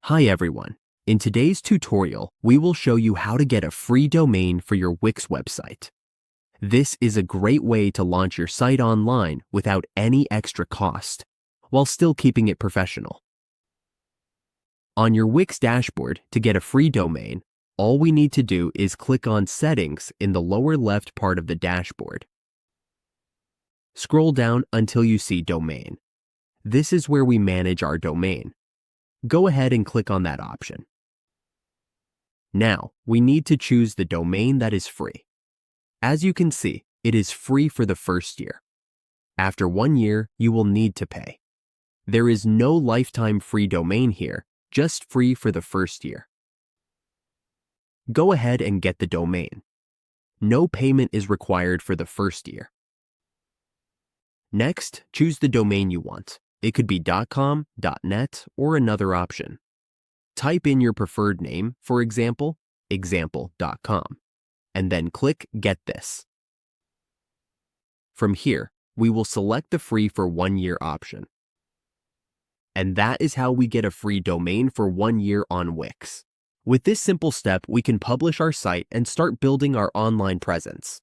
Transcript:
Hi everyone. In today's tutorial, we will show you how to get a free domain for your Wix website. This is a great way to launch your site online without any extra cost, while still keeping it professional. On your Wix dashboard, to get a free domain, all we need to do is click on Settings in the lower left part of the dashboard. Scroll down until you see Domain. This is where we manage our domain. Go ahead and click on that option. Now, we need to choose the domain that is free. As you can see, it is free for the first year. After 1 year, you will need to pay. There is no lifetime free domain here, just free for the first year. Go ahead and get the domain. No payment is required for the first year. Next, choose the domain you want. It could be .com, .net, or another option. Type in your preferred name, for example, example.com, and then click Get This. From here, we will select the free for 1 year option. And that is how we get a free domain for 1 year on Wix. With this simple step, we can publish our site and start building our online presence.